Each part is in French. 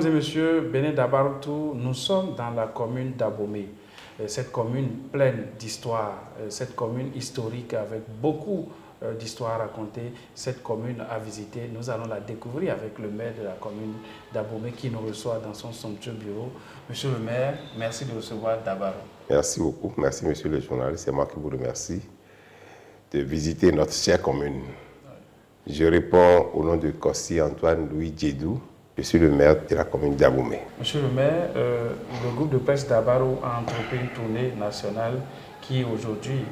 Mesdames et messieurs, Bénin Dabaroutou, nous sommes dans la commune d'Abomey. Cette commune pleine d'histoire, cette commune historique avec beaucoup d'histoires à raconter, cette commune à visiter. Nous allons la découvrir avec le maire de la commune d'Abomey qui nous reçoit dans son somptueux bureau. Monsieur le maire, merci de recevoir Dabarou. Merci beaucoup, merci monsieur le journaliste, c'est moi qui vous remercie de visiter notre chère commune. Je réponds au nom de Kossi Antoine Louis Djedou. Je suis le maire de la commune d'Abomey. Monsieur le maire, le groupe de presse Dabarou a entrepris une tournée nationale qui aujourd'hui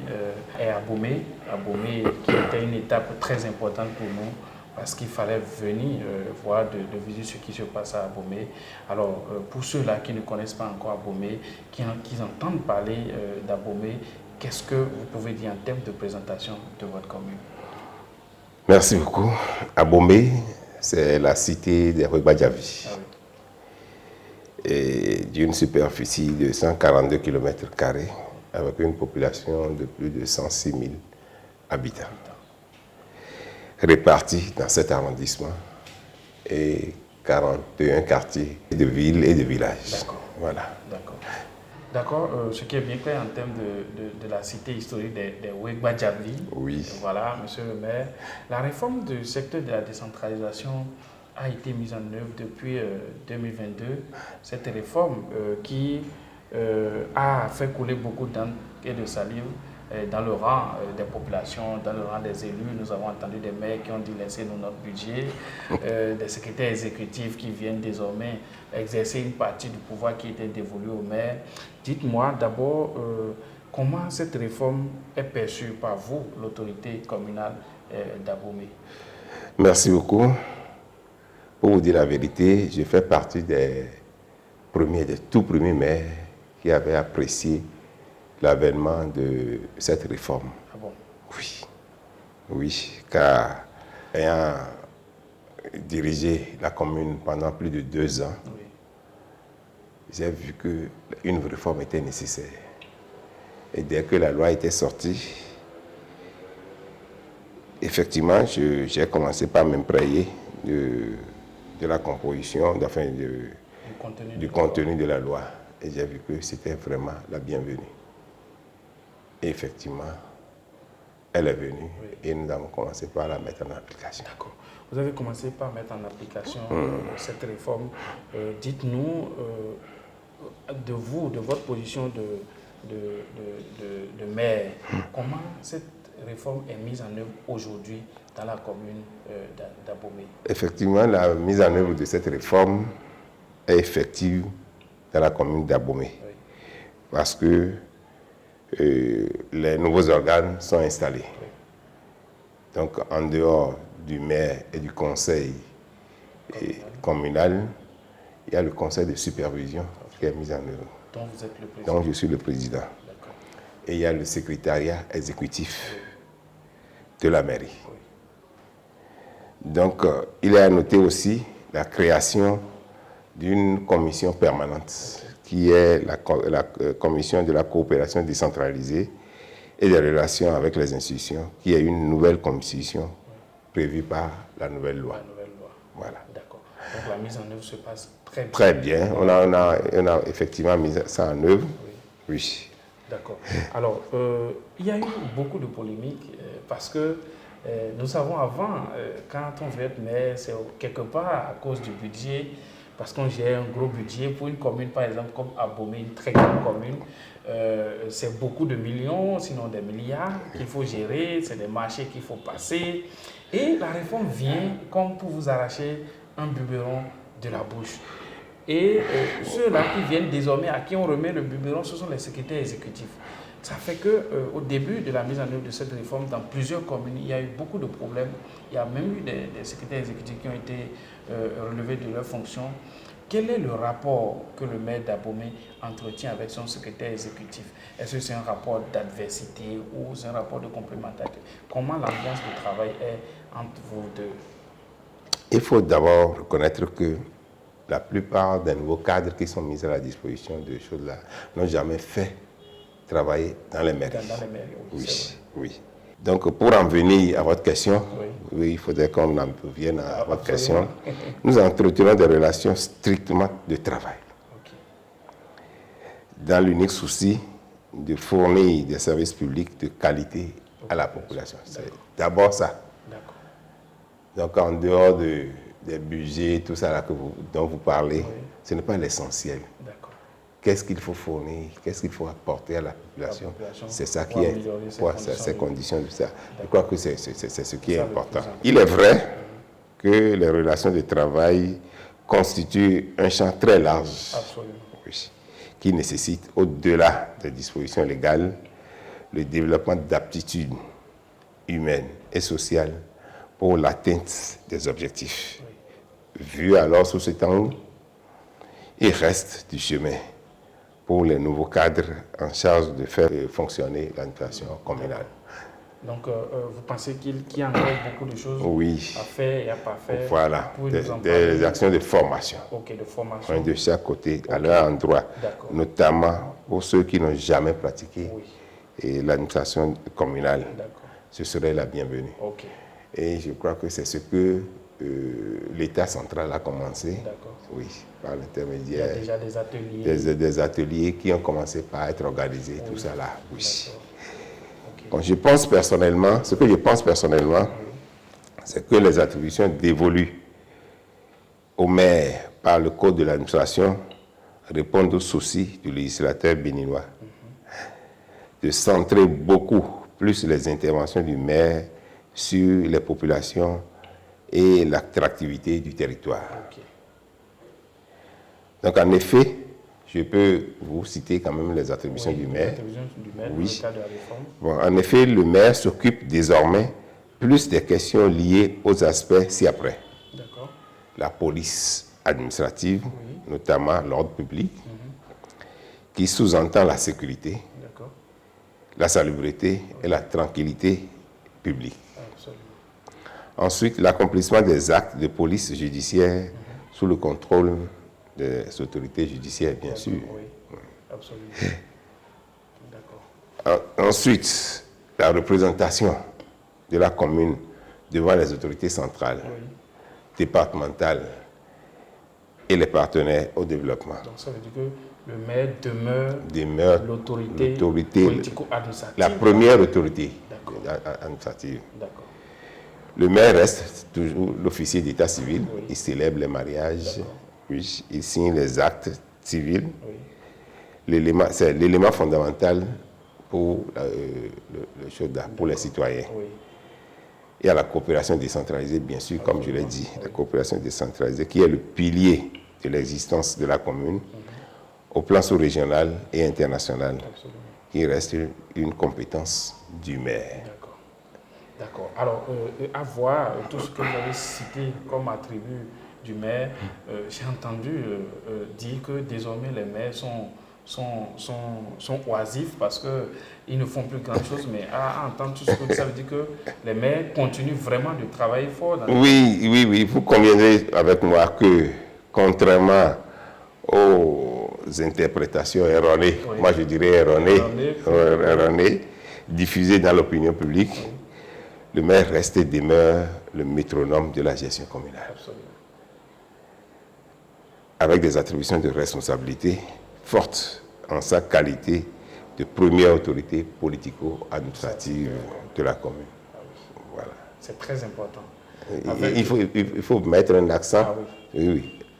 est à Abomey. Abomey qui était une étape très importante pour nous parce qu'il fallait venir voir de visu ce qui se passe à Abomey. Alors, pour ceux-là qui ne connaissent pas encore Abomey, qui entendent parler d'Abomey, qu'est-ce que vous pouvez dire en termes de présentation de votre commune? Merci beaucoup. Abomey, c'est la cité des Ouégbadjavi. Ah oui. Et d'une superficie de 142 km² avec une population de plus de 106 000 habitants. Répartis dans 7 arrondissements et 41 quartiers de villes et de villages. D'accord. Voilà. D'accord. D'accord, ce qui est bien clair en termes de la cité historique des Ouégbadjavi. Oui. Voilà, monsieur le maire. La réforme du secteur de la décentralisation a été mise en œuvre depuis 2022. Cette réforme qui a fait couler beaucoup d'encre et de salive dans le rang des populations, dans le rang des élus. Nous avons entendu des maires qui ont dit laissez-nous notre budget, des secrétaires exécutifs qui viennent désormais exercer une partie du pouvoir qui était dévolu aux maires. Dites-moi d'abord comment cette réforme est perçue par vous, l'autorité communale d'Abomey. Merci beaucoup. Pour vous dire la vérité, je fais partie des tout premiers maires qui avaient apprécié l'avènement de cette réforme. Ah bon? Oui. Oui, car ayant dirigé la commune pendant plus de 2 ans, oui, j'ai vu qu'une réforme était nécessaire. Et dès que la loi était sortie, effectivement, j'ai commencé par m'imprégner de la composition, enfin du contenu de la loi. Et j'ai vu que c'était vraiment la bienvenue. Et effectivement, elle est venue, oui, et nous avons commencé par la mettre en application. D'accord. Vous avez commencé par mettre en application cette réforme. Dites-nous, de vous, de votre position de maire, comment cette réforme est mise en œuvre aujourd'hui dans la commune d'Abomey? Effectivement, la mise en œuvre de cette réforme est effective dans la commune d'Abomey. Oui. Parce que les nouveaux organes sont installés. Oui. Donc, en dehors du maire et du conseil communal, il y a le conseil de supervision qui est mis en œuvre. Donc, vous êtes le président? Donc, je suis le président. Et il y a le secrétariat exécutif, oui, de la mairie. Oui. Donc, il est à noter aussi la création d'une commission permanente, qui est la commission de la coopération décentralisée et des relations avec les institutions, qui est une nouvelle commission prévue par la nouvelle loi. La nouvelle loi. Voilà. D'accord. Donc la mise en œuvre se passe très bien. Très bien. On a effectivement mis ça en œuvre. Oui. Oui. D'accord. Alors, il y a eu beaucoup de polémiques parce que nous savons avant, quand on veut être maire, c'est quelque part à cause du budget, parce qu'on gère un gros budget pour une commune, par exemple, comme Abomey, une très grande commune. C'est beaucoup de millions, sinon des milliards qu'il faut gérer, c'est des marchés qu'il faut passer. Et la réforme vient comme pour vous arracher un biberon de la bouche. Et ceux-là qui viennent désormais, à qui on remet le biberon, ce sont les secrétaires exécutifs. Ça fait qu'au début de la mise en œuvre de cette réforme, dans plusieurs communes, il y a eu beaucoup de problèmes. Il y a même eu des secrétaires exécutifs qui ont été relevés de leurs fonctions. Quel est le rapport que le maire d'Abomey entretient avec son secrétaire exécutif? Est-ce que c'est un rapport d'adversité ou c'est un rapport de complémentarité? Comment l'ambiance de travail est entre vous deux? Il faut d'abord reconnaître que la plupart des nouveaux cadres qui sont mis à la disposition de choses-là n'ont jamais fait travailler dans les mairies. Dans les mairies, oui. Oui, oui. Donc, pour en venir à votre question, oui, oui, il faudrait qu'on en revienne à votre question. Nous entretenons des relations strictement de travail. Okay. Dans l'unique souci de fournir des services publics de qualité à la population. C'est d'abord ça. Donc en dehors des budgets, tout ça là dont vous parlez, ce n'est pas l'essentiel. Qu'est-ce qu'il faut fournir, qu'est-ce qu'il faut apporter à la population, c'est ça qui est, ces conditions de ça. Je crois que c'est ce qui est important. Il est vrai que les relations de travail constituent un champ très large, qui nécessite, au-delà des dispositions légales, le développement d'aptitudes humaines et sociales pour l'atteinte des objectifs. Vu alors sous cet angle, il reste du chemin pour les nouveaux cadres en charge de faire fonctionner l'administration communale. Donc, vous pensez qu'il y a encore beaucoup de choses à faire et à pas faire? Voilà, des actions de formation. Ok, de formation. De chaque côté, à leur endroit, notamment pour ceux qui n'ont jamais pratiqué l'administration communale. Ce serait la bienvenue. Et je crois que c'est ce que l'État central a commencé, par l'intermédiaire. Il y a déjà des ateliers. Des ateliers qui ont commencé par être organisés, tout ça là, Quand je pense personnellement, ce que je pense personnellement, c'est que les attributions dévolues au maire par le Code de l'administration répondent aux soucis du législateur béninois de centrer beaucoup plus les interventions du maire sur les populations et l'attractivité du territoire. Donc en effet, je peux vous citer quand même les attributions du maire. Bon, en effet, le maire s'occupe désormais plus des questions liées aux aspects ci-après. La police administrative, notamment l'ordre public, qui sous-entend la sécurité, la salubrité et la tranquillité publique. Ensuite, l'accomplissement des actes de police judiciaire sous le contrôle des autorités judiciaires, bien sûr. Ensuite, la représentation de la commune devant les autorités centrales, départementales et les partenaires au développement. Donc ça veut dire que le maire demeure l'autorité politico-administrative. La première autorité administrative. Le maire reste toujours l'officier d'état civil. Il célèbre les mariages, il signe les actes civils. C'est l'élément fondamental pour pour les citoyens. Il y a la coopération décentralisée, bien sûr, comme je l'ai dit, la coopération décentralisée qui est le pilier de l'existence de la commune au plan sous-régional et international, qui reste une compétence du maire. D'accord. Alors, à voir tout ce que vous avez cité comme attribut du maire, j'ai entendu dire que désormais les maires sont oisifs parce qu'ils ne font plus grand-chose, mais à entendre tout ce que ça veut dire que les maires continuent vraiment de travailler fort. Oui, vous conviendrez avec moi que contrairement aux interprétations erronées, moi je dirais erronées, diffusées dans l'opinion publique, le maire reste et demeure le métronome de la gestion communale. Absolument. Avec des attributions de responsabilité fortes en sa qualité de première autorité politico-administrative de la commune. Voilà. C'est très important. Il faut mettre un accent,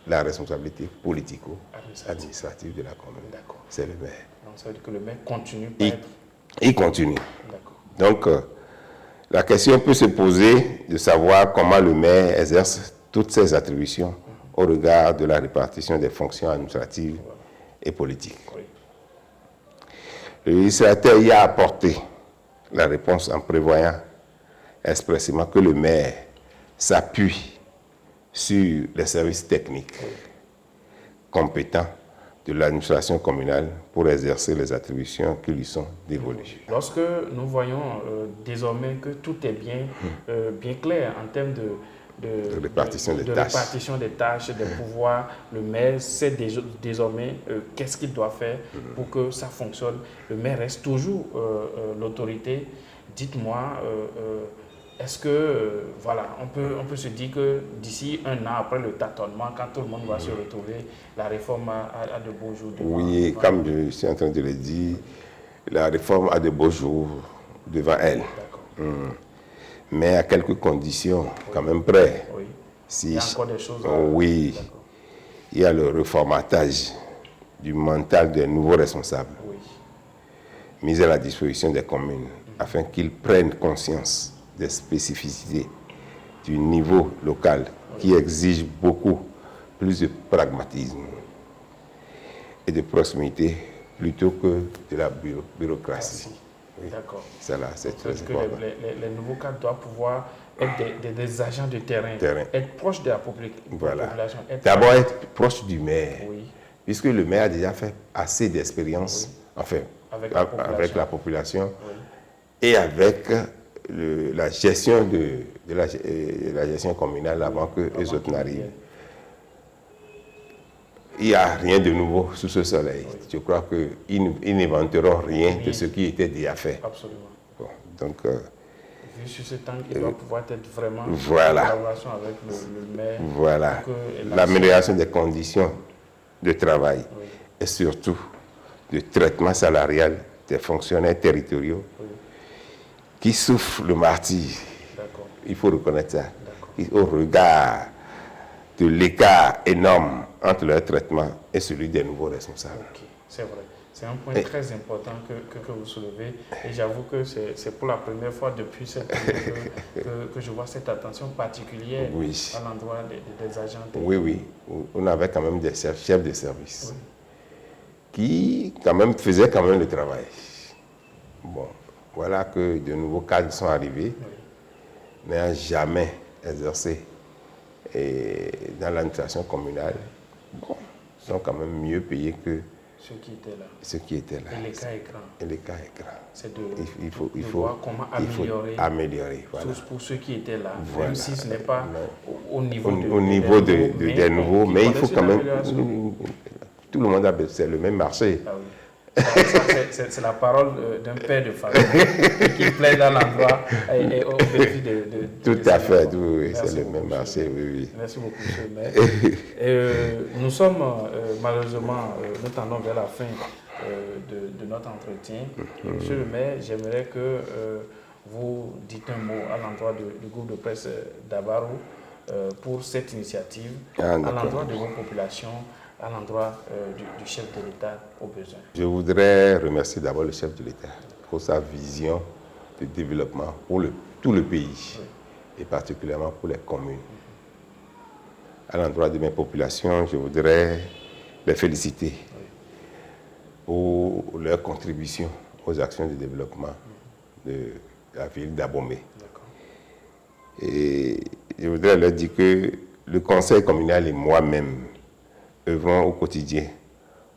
la responsabilité politico-administrative de la commune. C'est le maire. Donc ça veut dire que le maire continue. Il continue. Donc, la question peut se poser de savoir comment le maire exerce toutes ses attributions au regard de la répartition des fonctions administratives et politiques. Le législateur y a apporté la réponse en prévoyant expressément que le maire s'appuie sur les services techniques compétents de l'administration communale pour exercer les attributions qui lui sont dévolues. Lorsque nous voyons désormais que tout est bien clair en termes de répartition des tâches, des pouvoirs, le maire sait désormais qu'est-ce qu'il doit faire pour que ça fonctionne. Le maire reste toujours l'autorité. Dites-moi, est-ce que, voilà, on peut se dire que d'ici un an, après le tâtonnement, quand tout le monde va se retrouver, la réforme a de beaux jours devant? Oui, comme je suis en train de le dire, la réforme a de beaux jours devant elle. Mais à quelques conditions, quand même près. Oui. Si, il y a encore des choses oui, il y a le reformatage du mental des nouveaux responsables, mis à la disposition des communes, afin qu'ils prennent conscience des spécificités du niveau local qui exige beaucoup plus de pragmatisme et de proximité plutôt que de la bureaucratie. Oui. D'accord. C'est là, c'est très que important. les nouveaux cadres doivent pouvoir être des agents de terrain, être proches de la population. D'abord être proche du maire, oui. puisque le maire a déjà fait assez d'expérience, enfin, avec la population oui. Et avec la gestion de la gestion communale avant que les autres n'arrivent. Il n'y a rien de nouveau sous ce soleil. Oui. Je crois qu'ils n'inventeront rien de ce qui était déjà fait. Absolument. Bon, donc, vu sur ce temps, il doit pouvoir être vraiment en collaboration avec le maire. Voilà. L'amélioration des conditions de travail et surtout du traitement salarial des fonctionnaires territoriaux qui souffrent le martyre. Il faut reconnaître ça. Au regard de l'écart énorme entre leur traitement et celui des nouveaux responsables. C'est vrai. C'est un point très important que vous soulevez. Et j'avoue que c'est pour la première fois depuis cette année que je vois cette attention particulière à l'endroit des agents. Oui. On avait quand même des chefs de service qui quand même faisaient quand même le travail. Bon, voilà que de nouveaux cadres sont arrivés, n'ayant jamais exercé dans l'administration communale, bon, sont quand même mieux payés que ceux qui étaient là. Et l'écart est grand. C'est il faut voir comment améliorer. Voilà. Pour ceux qui étaient là, même si ce n'est pas au niveau des nouveaux, mais il faut quand même... Tout le monde a c'est le même marché. Ah oui. C'est la parole d'un père de famille qui plaide dans l'endroit et au bénéfice de tout à fait, oui, c'est le même marché, oui. Merci beaucoup, monsieur le maire. Nous sommes malheureusement, nous tendons vers la fin de notre entretien. Monsieur le maire, j'aimerais que vous dites un mot à l'endroit du groupe de presse d'Abaro pour cette initiative, à l'endroit de vos populations, à l'endroit du chef de l'État au besoin. Je voudrais remercier d'abord le chef de l'État pour sa vision de développement pour tout le pays et particulièrement pour les communes. À l'endroit de mes populations, je voudrais les féliciter pour leur contribution aux actions de développement de la ville d'Abomey. Et je voudrais leur dire que le conseil communal et moi-même œuvrons au quotidien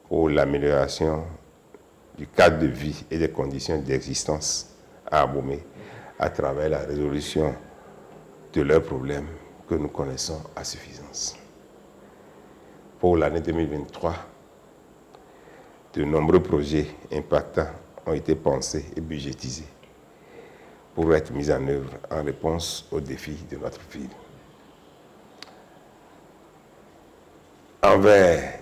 pour l'amélioration du cadre de vie et des conditions d'existence à Abomey à travers la résolution de leurs problèmes que nous connaissons à suffisance. Pour l'année 2023, de nombreux projets impactants ont été pensés et budgétisés pour être mis en œuvre en réponse aux défis de notre ville. Envers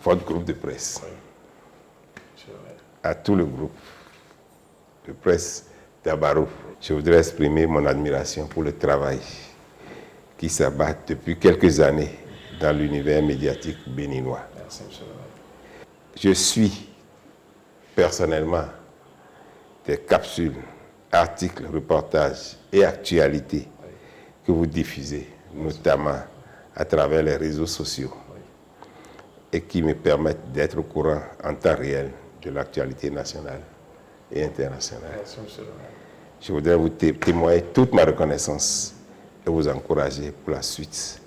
votre groupe de presse, à tout le groupe de presse d'Abaro, je voudrais exprimer mon admiration pour le travail qui s'abat depuis quelques années dans l'univers médiatique béninois. Merci, monsieur le maire. Je suis personnellement des capsules, articles, reportages et actualités que vous diffusez, notamment à travers les réseaux sociaux, et qui me permettent d'être au courant en temps réel de l'actualité nationale et internationale. Merci, monsieur le maire. Je voudrais vous témoigner toute ma reconnaissance et vous encourager pour la suite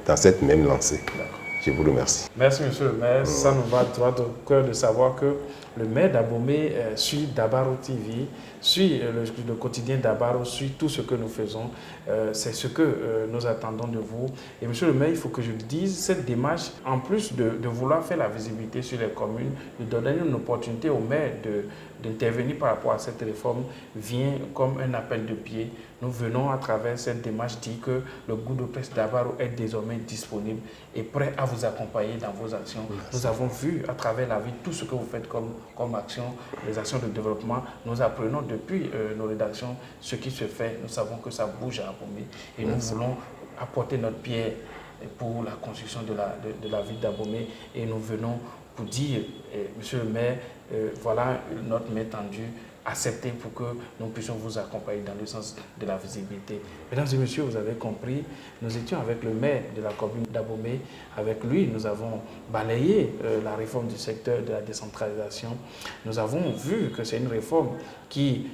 dans cette même lancée. Je vous remercie. Merci, monsieur le maire. Ça nous va droit au cœur de savoir que le maire d'Abomey suit Dabaro TV, suit le quotidien Dabaro, suit tout ce que nous faisons. C'est ce que nous attendons de vous. Et monsieur le maire, il faut que je le dise, cette démarche, en plus de vouloir faire la visibilité sur les communes, de donner une opportunité aux maires d'intervenir par rapport à cette réforme, vient comme un appel de pied. Nous venons à travers cette démarche dire que le groupe de presse Dabaro est désormais disponible et prêt à vous accompagner dans vos actions. Merci. Nous avons vu à travers la vie tout ce que vous faites comme action, les actions de développement. Nous apprenons depuis nos rédactions ce qui se fait. Nous savons que ça bouge à Abomey et nous voulons apporter notre pierre pour la construction de la ville d'Abomey et nous venons pour dire, monsieur le maire, voilà notre main tendue, acceptez pour que nous puissions vous accompagner dans le sens de la visibilité. Mesdames et messieurs, vous avez compris, nous étions avec le maire de la commune d'Abomey. Avec lui, nous avons balayé la réforme du secteur de la décentralisation. Nous avons vu que c'est une réforme qui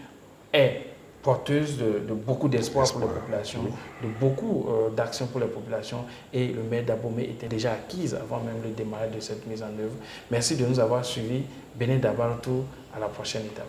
est porteuse de beaucoup d'espoir pour les populations, de beaucoup d'actions pour les populations. Et le maire d'Abomey était déjà acquise avant même le démarrage de cette mise en œuvre. Merci de nous avoir suivis. Bénin Dabartou, à la prochaine étape.